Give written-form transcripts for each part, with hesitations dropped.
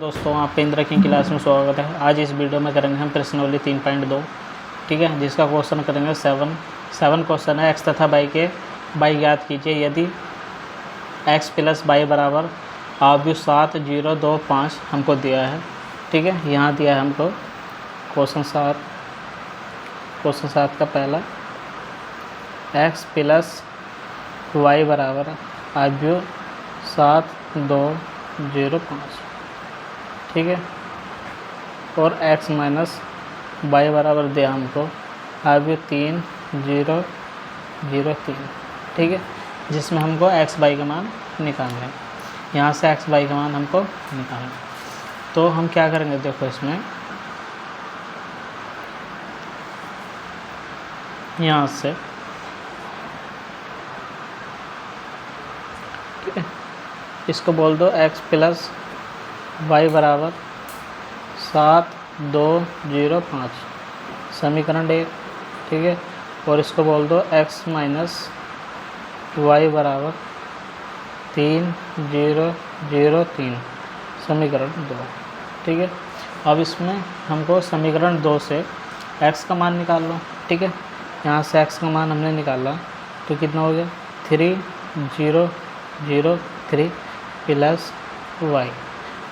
दोस्तों, आपका इंद्र की क्लास में स्वागत है। आज इस वीडियो में करेंगे हम प्रश्नावली 3.2, ठीक है, जिसका क्वेश्चन करेंगे 7 क्वेश्चन है। एक्स तथा वाई ज्ञात कीजिए यदि एक्स प्लस वाई बराबर आव्यूह 7, 0, 2, 5 हमको दिया है, ठीक है। यहाँ दिया है हमको क्वेश्चन 7 का पहला, एक्स प्लस वाई बराबर आव्यूह 7, 2, 0, 5, ठीक है। और x माइनस वाई बराबर दिया हमको आव्यूह 3, 0, 0, 3, ठीक है, जिसमें हमको x वाई का मान निकालना है। यहाँ से x वाई का मान हमको निकालना है, तो हम क्या करेंगे, देखो इसमें यहाँ से, ठीक है, इसको बोल दो x प्लस वाई बराबर 7, 2, 0, 5 समीकरण 1, ठीक है। और इसको बोल दो x माइनस वाई बराबर 3, 0, 0, 3 समीकरण 2, ठीक है। अब इसमें हमको समीकरण 2 से x का मान निकाल लो, ठीक है। यहाँ से x का मान हमने निकाला तो कितना हो गया 3, 0, 0, 3 प्लस वाई,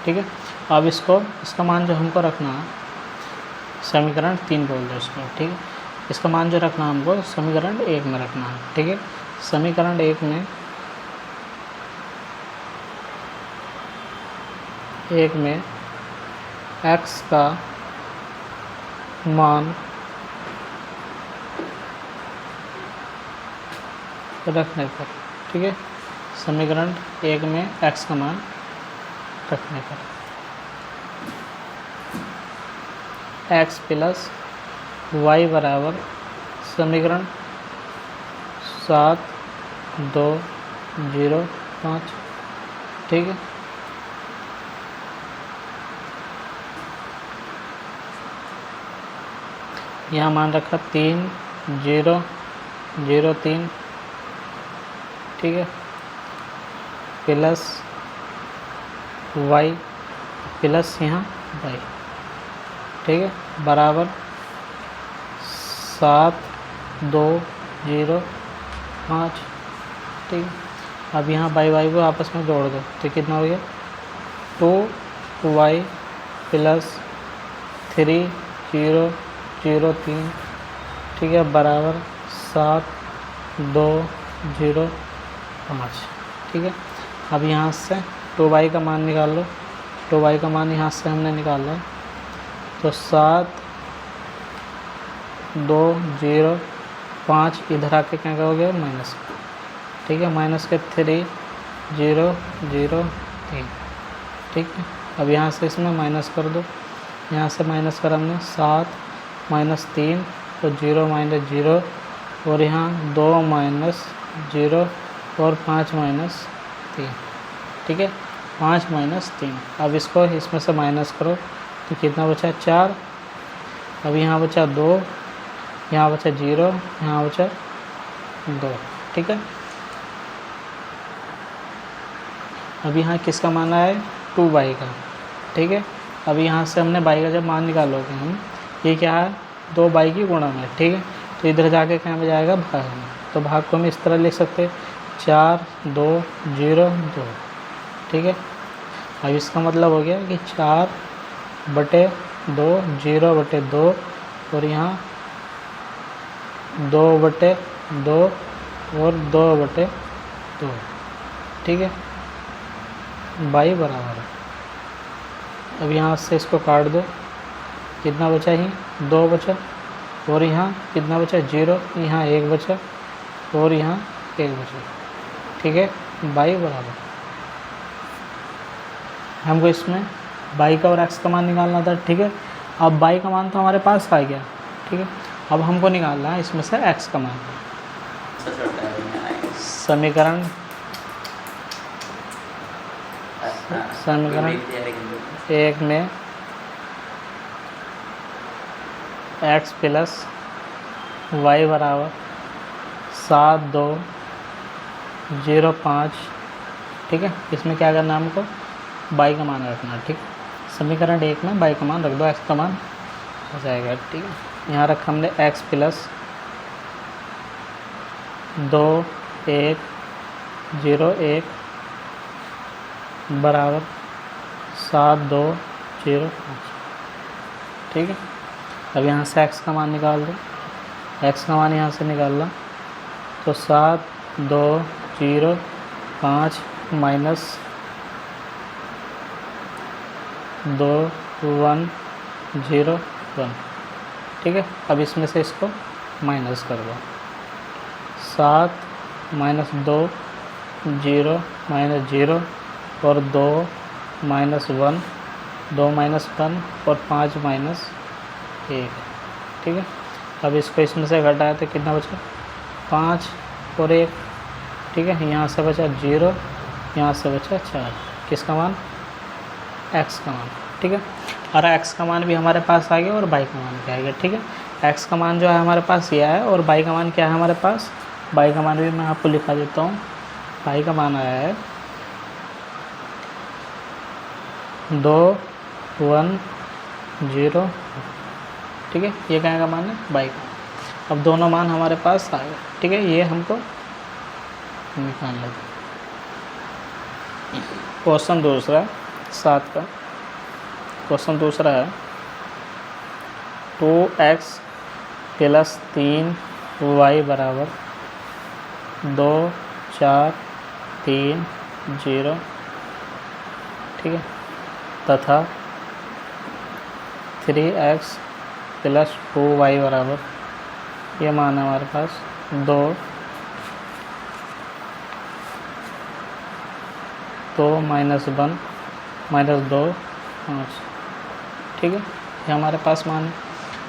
ठीक है। अब इसका मान जो हमको रखना है समीकरण 3 बोल दो इसको, ठीक है। इसका मान जो रखना हमको समीकरण 1 में रखना है, ठीक है। समीकरण 1 में x का मान रखने पर, ठीक है, समीकरण 1 में x का मान रखने पर x प्लस वाई बराबर समीकरण 7, 2, 0, 5, ठीक है। यहाँ मान रखा 3, 0, 0, 3, ठीक है, प्लस वाई प्लस यहाँ वाई, ठीक है, बराबर 7, 2, 0, 5, ठीक है। अब यहाँ वाई को आपस में जोड़ दो तो कितना हो गया 2y प्लस 3, 0, 0, 3, ठीक है, बराबर 7, 2, 0, 5, ठीक है। अब यहाँ से 2y का मान निकाल लो, 2y का मान यहाँ से हमने निकाला तो 7, 2, 0, 5 इधर आके क्या हो गया माइनस, ठीक है, माइनस के 3, 0, 0, 3, ठीक है। अब यहाँ से इसमें माइनस कर दो, यहाँ से माइनस कर हमने 7 माइनस 3 तो 0 माइनस 0 और यहाँ 2 माइनस 0 और 5 माइनस 3, ठीक है, 5 माइनस 3। अब इसको इसमें से माइनस करो तो कितना बचा 4। अब यहाँ बचा 2, यहाँ बचा 0, यहाँ बचा 2, ठीक है। अब यहाँ किसका मान आया है 2y का, ठीक है। अब यहाँ से हमने y का जब मान निकालोगे हम, ये क्या है 2y की गुणा में, ठीक है, तो इधर जाके क्या में जाएगा भाग में, तो भाग को हम इस तरह लिख सकते हैं 4, 2, 0, 2, ठीक है। अब इसका मतलब हो गया कि 4/2, 0/2 और यहाँ 2/2 और 2/2, ठीक है, y बराबर है। अब यहाँ से इसको काट दो, कितना बचा ही 2 बचा और यहाँ कितना बचा 0, यहाँ 1 बचा और यहाँ 1 बचा, ठीक है, y बराबर। हमको इसमें y का और x का मान निकालना था, ठीक है। अब y का मान तो हमारे पास आ गया, ठीक है। अब हमको निकालना है इसमें से x का मान। समीकरण 1 में x प्लस वाई बराबर 7, 2, 0, 5, ठीक है। इसमें क्या करना है हमको, y का मान रखना है, ठीक। समीकरण 1 में y का मान रख दो, x का मान हो जाएगा। ठीक है, यहाँ रखा हमने x प्लस 2 1 0 1 बराबर 7 2 0 5। ठीक है, अब यहाँ से x का मान निकाल दो, x का मान यहाँ से निकालना तो 7 2 0 5 माइनस 2 1 0 1। ठीक है, अब इसमें से इसको माइनस कर दो, 7 माइनस 2 0 माइनस 0 और 2 माइनस 1 2 माइनस 1 और 5 माइनस 1। ठीक है, अब इसको इसमें से घटाया तो कितना बचा, 5 और 1। ठीक है, यहाँ से बचा 0, यहाँ से बचा 4। किसका मान, x का मान। ठीक है, और x का मान भी हमारे पास आ गया और y का मान भी आ गया। ठीक है, x का मान जो है हमारे पास ये है और y का मान क्या है हमारे पास, y का मान भी मैं आपको लिखा देता हूँ। y का मान आया है 2 1 0। ठीक है, ये क्या का मान है, y का। अब दोनों मान हमारे पास आ गए। ठीक है, ये हमको निकाल लेते। क्वेश्चन दूसरा 7 का क्वेश्चन दूसरा है 2x प्लस 3y बराबर 2 4 3 0। ठीक है, तथा 3x प्लस 2y बराबर, ये मान है हमारे पास 2 माइनस 1 माइनस 2 5। ठीक है, ये हमारे पास मान है।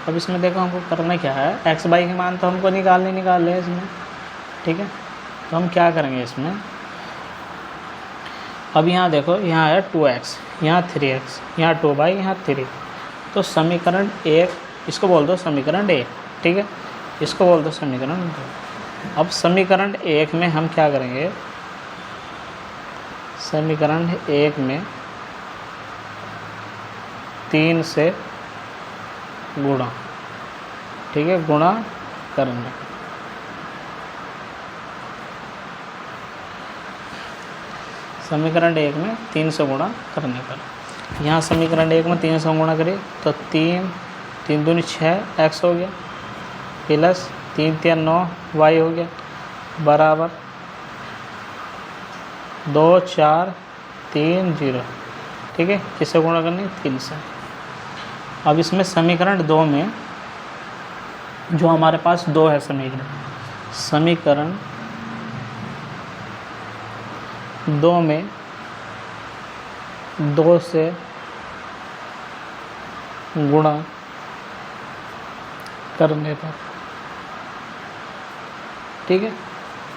अब इसमें देखो हमको करना क्या है, एक्स वाई के मान तो हमको निकाल है इसमें। ठीक है, तो हम क्या करेंगे इसमें, अब यहाँ देखो, यहाँ है 2x, यहाँ 3x, यहाँ 2y, यहाँ 3। तो समीकरण 1 इसको बोल दो समीकरण 1। ठीक है, इसको बोल दो समीकरण 2। अब समीकरण 1 में हम क्या करेंगे, समीकरण 1 में 3 से गुणा। ठीक है, गुणा करना। समीकरण 1 में 3 से गुणा करने पर, यहाँ समीकरण 1 में 3 से गुणा करें तो 3 3 दूनी 6 x हो गया, प्लस 3 3 9 y हो गया, बराबर 2 4 3 0। ठीक है, किससे गुणा करनी, 3 से। अब इसमें समीकरण 2 में जो हमारे पास 2 है समीकरण 2 में 2 से गुणा करने पर, ठीक है,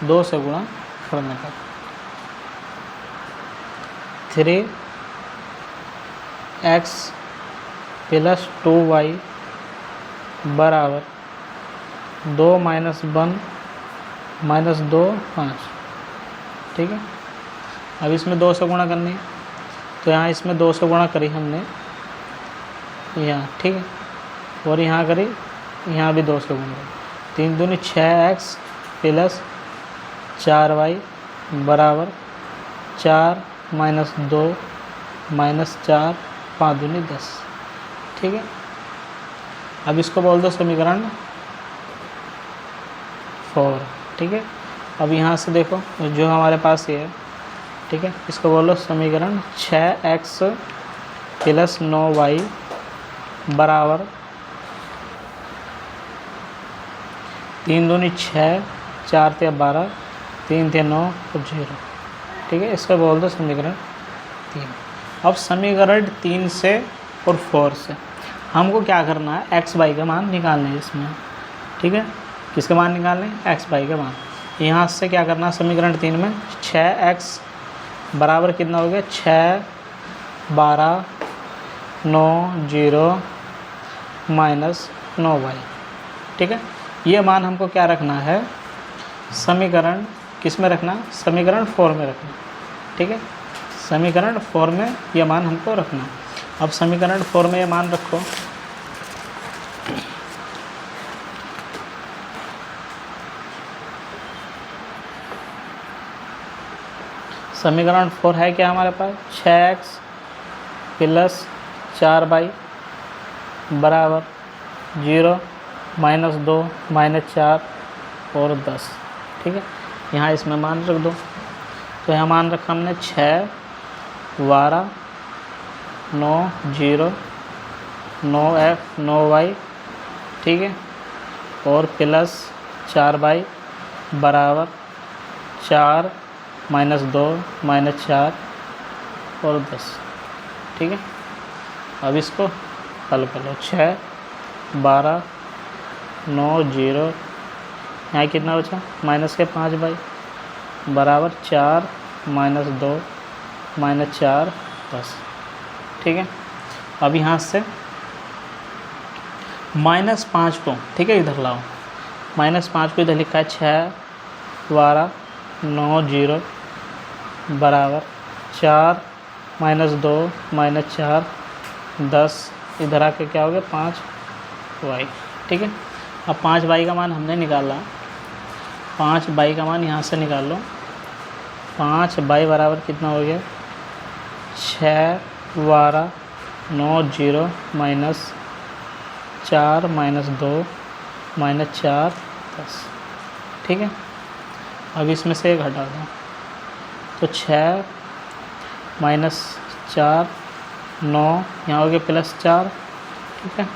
2 से गुणा करने पर 3x प्लस 2y बराबर 2 माइनस 1 माइनस 2 5। ठीक है, अब इसमें 2 से गुणा करनी है तो यहाँ इसमें 2 से गुणा करी हमने यहाँ। ठीक है, और यहाँ करी, यहाँ भी 2 से गुणा करी, 3 दूनी 6x प्लस 4y बराबर 4 माइनस 2 माइनस 4 5 दूनी 10। ठीक है, अब इसको बोल दो समीकरण 4। ठीक है, अब यहाँ से देखो जो हमारे पास ये है, ठीक है, इसको बोलो समीकरण 6x प्लस 9y बराबर 3 दूनी 6 4 ते 12 3 ते 9 और 0। ठीक है, इसको बोल दो समीकरण 3। अब समीकरण 3 से और 4 से हमको क्या करना है, एक्स वाई का मान निकालने हैं इसमें। ठीक है, किसके मान निकालने हैं, एक्स वाई का मान। यहाँ से क्या करना है, समीकरण 3 में 6x बराबर कितना हो गया, 6 12 9 0 माइनस 9y। ठीक है, ये मान हमको क्या रखना है, समीकरण किस में रखना, समीकरण 4 में रखना। ठीक है, समीकरण 4 में ये मान हमको रखना। अब समीकरण 4 में ये मान रखो, समीकरण 4 है क्या हमारे पास, 6x प्लस 4y बराबर 0 -2 -4 और 10। ठीक है, यहाँ इसमें मान रख दो। तो यहाँ मान रखा हमने 6 12 9 0 9x 9y, ठीक है, और प्लस 4y बराबर 4 -2 -4 और 10। ठीक है, अब इसको हल कर लो। 6 12 9 0, यहाँ कितना बचा माइनस के 5y बराबर 4 -2 -4 10। ठीक है, अब यहाँ से -5 को, ठीक है, इधर लाओ। -5 को इधर लिखा है 6 12 9 0 बराबर 4 -2 -4 10। इधर आके क्या हो गया 5y। ठीक है, अब 5y का मान हमने निकाला, 5y का मान यहाँ से निकाल लो। 5y बराबर कितना हो गया 6 12 9 0 -4 -2 -4 10। ठीक है, अब इसमें से एक हटा दो, तो 6 -4 9, यहाँ हो गया +4। ठीक है,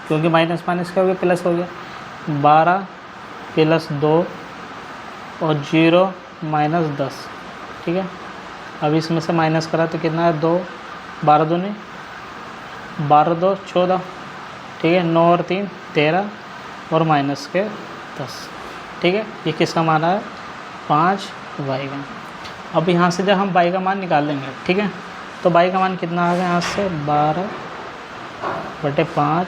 क्योंकि माइनस माइनस क्या हो गया प्लस हो गया। 12 + 2 और 0 -10। ठीक है, अब इसमें से माइनस करा तो कितना है 2, 12 दूनी 12 2 14। ठीक है, 9 और 3 13 और माइनस के 10। ठीक है, ये किसका मान है 5y का। अब यहाँ से जब हम y का मान निकालेंगे, ठीक है, तो y का मान कितना आ गया यहाँ से 12/5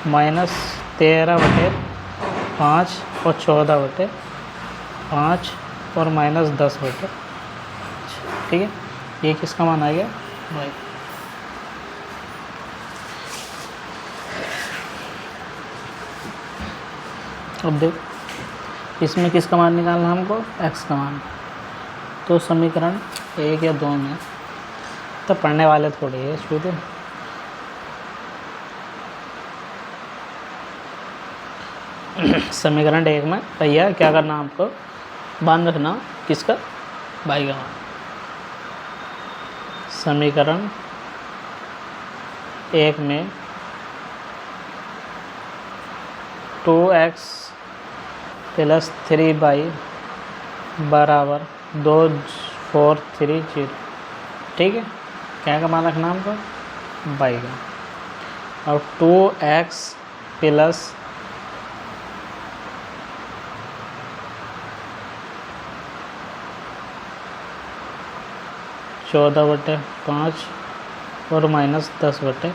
-13/5 और 14/5 और -10/5। ठीक है, ये किसका मान आ गया y। अब देख, इसमें किसका मान निकालना हमको, x का मान। तो समीकरण 1 या 2 में तो पढ़ने वाले थोड़े है छूते। समीकरण 1 में भैया क्या करना आपको, मान रखना किसका, y का मान। समीकरण 1 में 2x + 3y बराबर 2 4 3 0। ठीक है, क्या का मान रखना हमको, y का। और 2x + 14/5 और -10/5।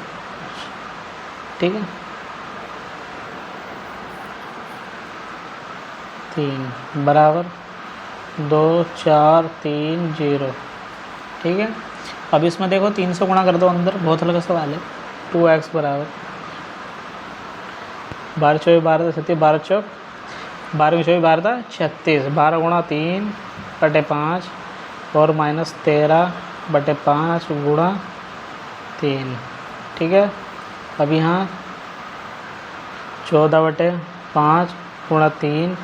ठीक है, 3 बराबर 2 4 3 0। ठीक है, अब इसमें देखो 3 से गुणा कर दो अंदर, बहुत हल्का सवाल है। 2x बराबर 12 चौबीस 12 36 12 चौक 12 चौबीस 12 36 12 गुणा 3/5 और -13/5 गुणा 3। ठीक है, अब यहाँ 14/5 गुणा 3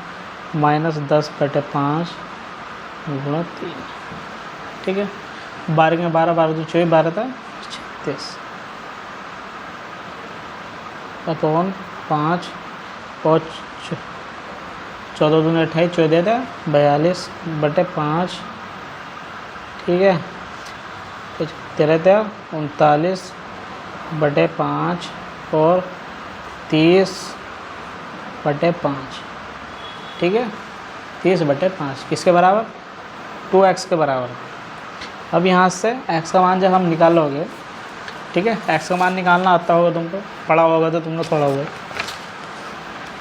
-10/5 गुणा 3। ठीक है, 12 में 12 12 24 12 था 36 अपॉन 5 और 14 दूनी 28 14 था 42/5। ठीक है, 13 था 39/5 और 30/5। ठीक है, 30/5 किसके बराबर, 2x के बराबर। अब यहाँ से x का मान जब हम निकालोगे, ठीक है, x का मान निकालना आता होगा तुमको, पढ़ा होगा तो तुमने थोड़ा हुआ।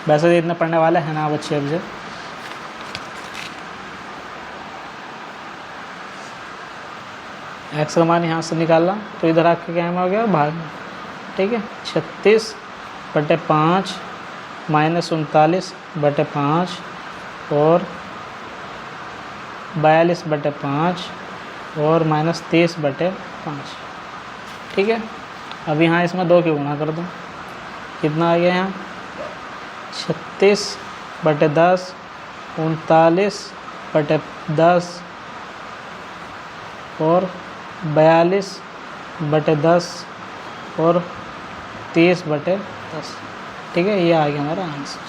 वैसे तो इतने पढ़ने वाले हैं ना बच्चे अब से। एक्स का मान यहाँ से निकाला तो इधर आके क्या हो गया, भाग में। ठीक है, 36/5 -39/5 और 42/5 और -30/5। ठीक है, अब यहाँ इसमें 2 की गुणा कर दो, कितना आ गया यहाँ 36/10 39/10 और 42/10 और 30/10। ठीक है, ये आ गया हमारा आंसर।